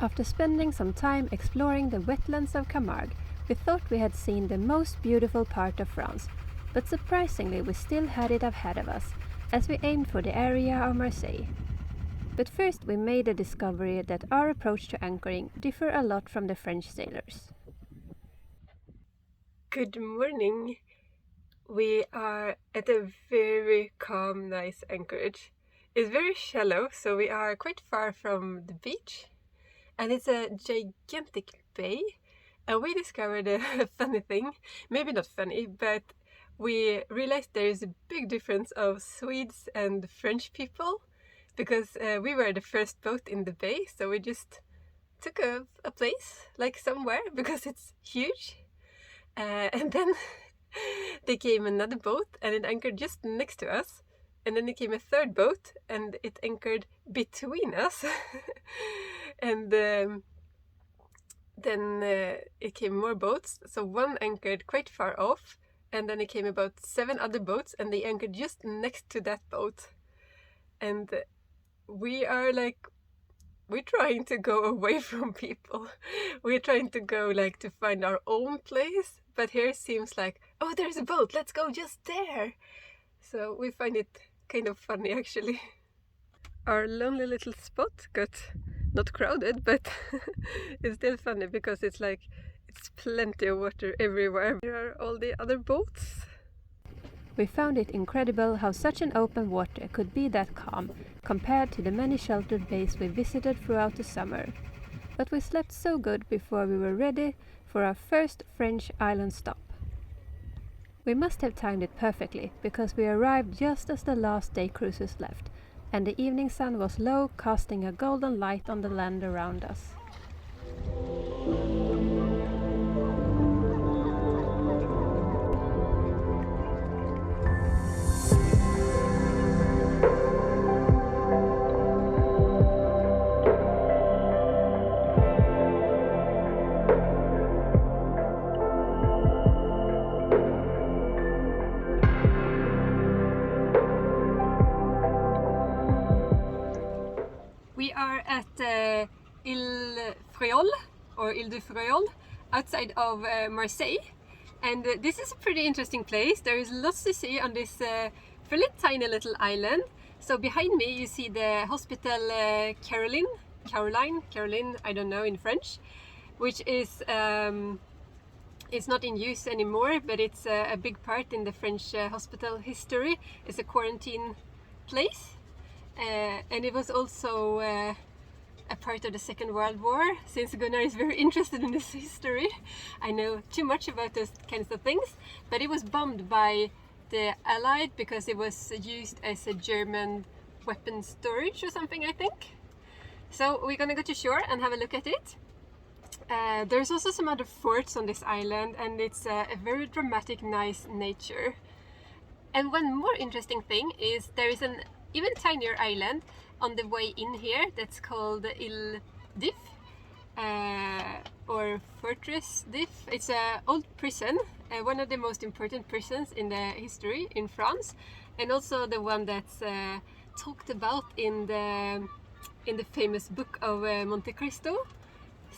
After spending some time exploring the wetlands of Camargue, we thought we had seen the most beautiful part of France, but surprisingly we still had it ahead of us, as we aimed for the area of Marseille. But first we made the discovery that our approach to anchoring differ a lot from the French sailors. Good morning! We are at a very calm, nice anchorage. It's very shallow, so we are quite far from the beach. And it's a gigantic bay. And we discovered a funny thing. Maybe not funny, but we realized there is a big difference of Swedes and French people. Because we were the first boat in the bay, so we just took a place, like somewhere, because it's huge. And then there came another boat and it anchored just next to us. And then there came a third boat and it anchored between us. And then it came more boats. So one anchored quite far off. And then it came about 7 other boats and they anchored just next to that boat. And we're trying to go away from people. We're trying to go to find our own place. But here it seems like, oh, there's a boat, let's go just there. So we find it kind of funny actually. Our lonely little spot got not crowded, but it's still funny because it's plenty of water everywhere. There are all the other boats. We found it incredible how such an open water could be that calm compared to the many sheltered bays we visited throughout the summer. But we slept so good before we were ready for our first French island stop. We must have timed it perfectly because we arrived just as the last day cruisers left and the evening sun was low, casting a golden light on the land around us. We are at Île de Frioul, or Île de Frioul, outside of Marseille. And this is a pretty interesting place. There is lots to see on this fairly tiny little island. So behind me you see the hospital Caroline, I don't know in French, which is it's not in use anymore, but it's a big part in the French hospital history. It's a quarantine place. And it was also a part of the Second World War. Since Gunnar is very interested in this history, I know too much about those kinds of things, but it was bombed by the Allied because it was used as a German weapon storage or something, I think. So we're gonna go to shore and have a look at it. There's also some other forts on this island, and it's a very dramatic, nice nature. And one more interesting thing is there is an even tinier island on the way in here that's called Île d'If, or Fortress d'If. It's an old prison, one of the most important prisons in the history in France, and also the one that's talked about in the famous book of Monte Cristo.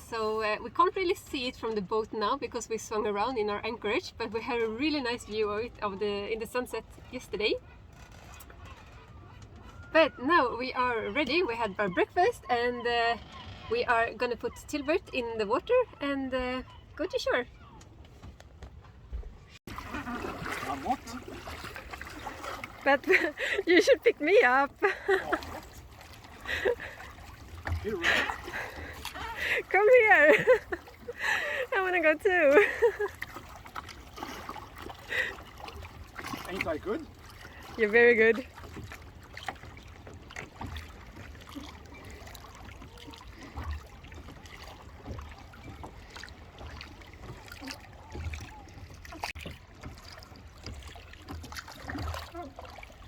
So we can't really see it from the boat now because we swung around in our anchorage, but we had a really nice view of it in the sunset yesterday. But now we are ready, we had our breakfast, and we are gonna put Tilda in the water and go to shore. I'm what? But you should pick me up. You're right. Come here. I wanna go too. Ain't I good? You're very good.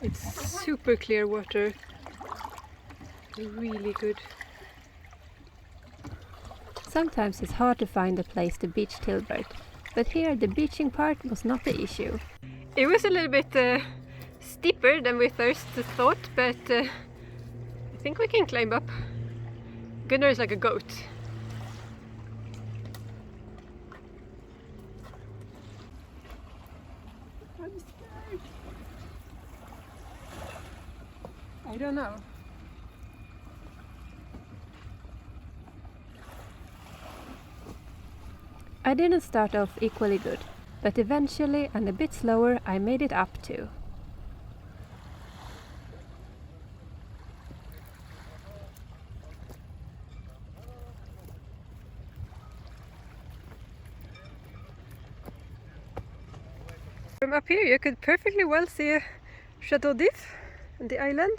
It's super clear water, really good. Sometimes it's hard to find a place to beach Tilbert, but here the beaching part was not the issue. It was a little bit steeper than we first thought, but I think we can climb up. Gunnar is like a goat. I don't know. I didn't start off equally good, but eventually and a bit slower I made it up too. From up here you could perfectly well see Chateau d'If and the island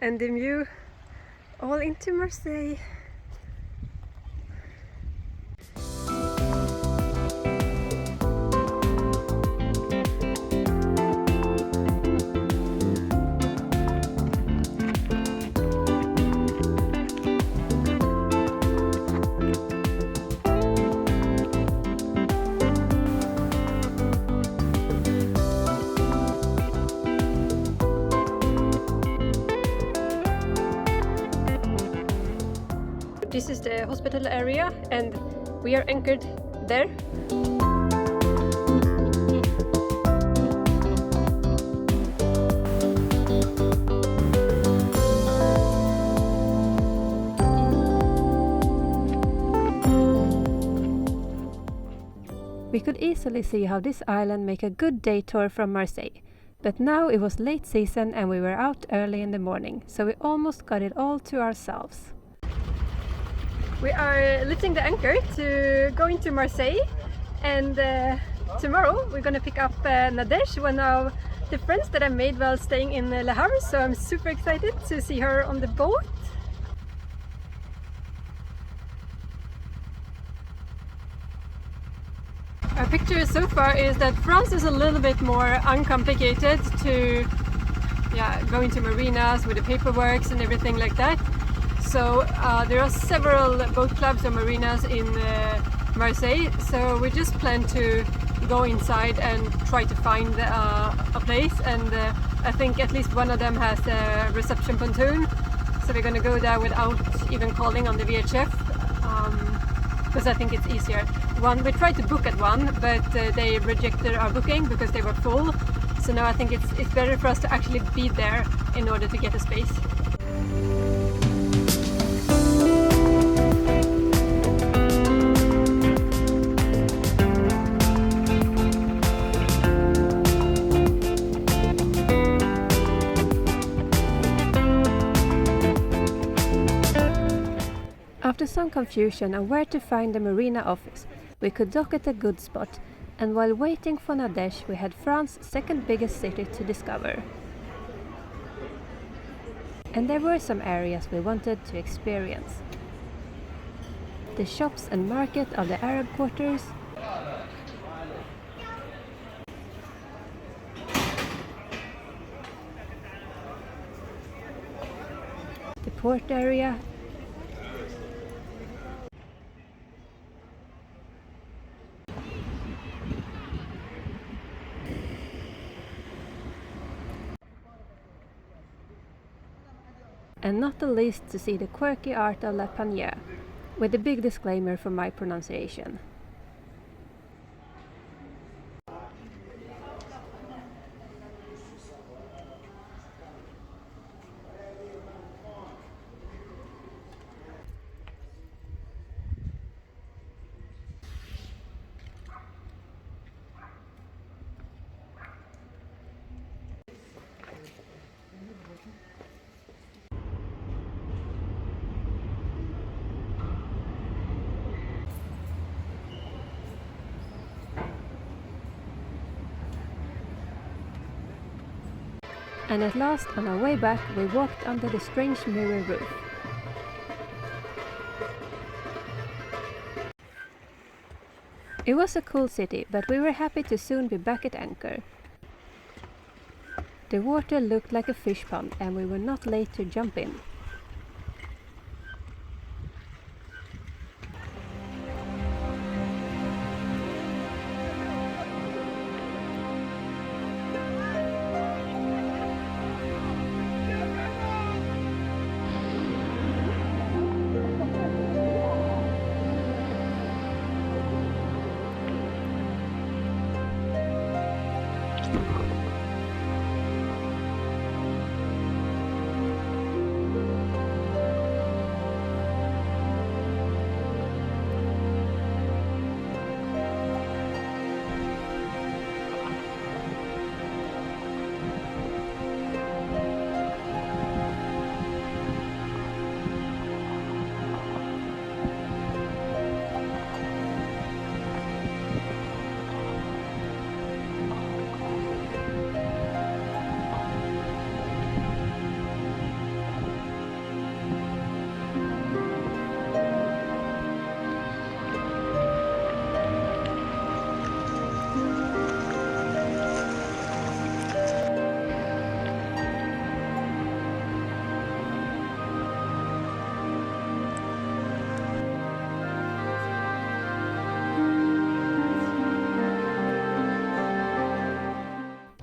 and the view all into Marseille. This is the hospital area and we are anchored there. We could easily see how this island make a good day tour from Marseille, but now it was late season and we were out early in the morning, so we almost got it all to ourselves. We are lifting the anchor to go into Marseille, and tomorrow we're gonna pick up Nadège, one of the friends that I made while staying in Le Havre, so I'm super excited to see her on the boat. Our picture so far is that France is a little bit more uncomplicated to go into marinas with the paperwork and everything like that. So there are several boat clubs or marinas in Marseille, so we just plan to go inside and try to find a place, and I think at least one of them has a reception pontoon, so we're gonna go there without even calling on the VHF, because I think it's easier. We tried to book at one, but they rejected our booking because they were full, so now I think it's better for us to actually be there in order to get a space. After some confusion on where to find the marina office, we could dock at a good spot, and while waiting for Nadège we had France's second biggest city to discover. And there were some areas we wanted to experience. The shops and market of the Arab quarters, the port area, and not the least to see the quirky art of La Panière, with a big disclaimer for my pronunciation. And at last, on our way back, we walked under the strange mirror roof. It was a cool city, but we were happy to soon be back at anchor. The water looked like a fish pond, and we were not late to jump in.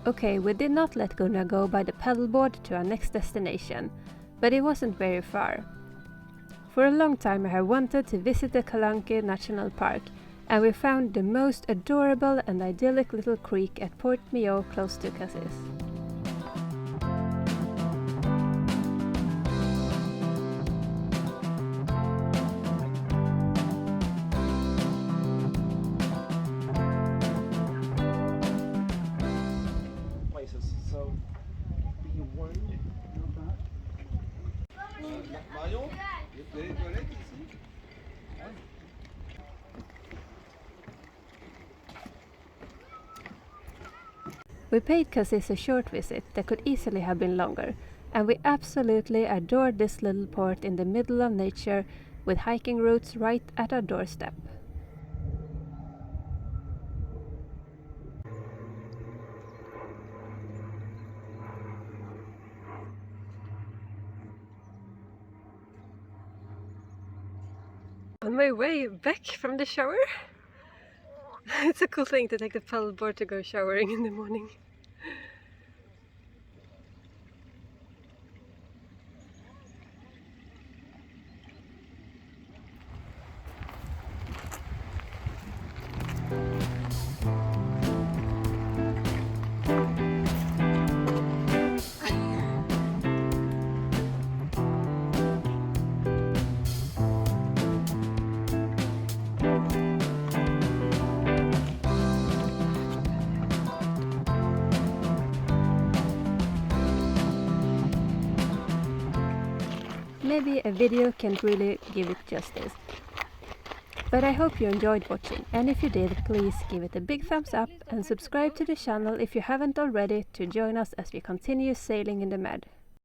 Okay, we did not let Gunnar go by the paddleboard to our next destination, but it wasn't very far. For a long time I have wanted to visit the Calanques National Park, and we found the most adorable and idyllic little creek at Port Mio close to Cassis. Places, so be warned. Marion, il y a des toilettes ici? We paid Cassis a short visit that could easily have been longer, and we absolutely adored this little port in the middle of nature with hiking routes right at our doorstep. On my way back from the shower. It's a cool thing to take the paddleboard to go showering in the morning. Maybe a video can't really give it justice. But I hope you enjoyed watching, and if you did, please give it a big thumbs up and subscribe to the channel if you haven't already to join us as we continue sailing in the mud.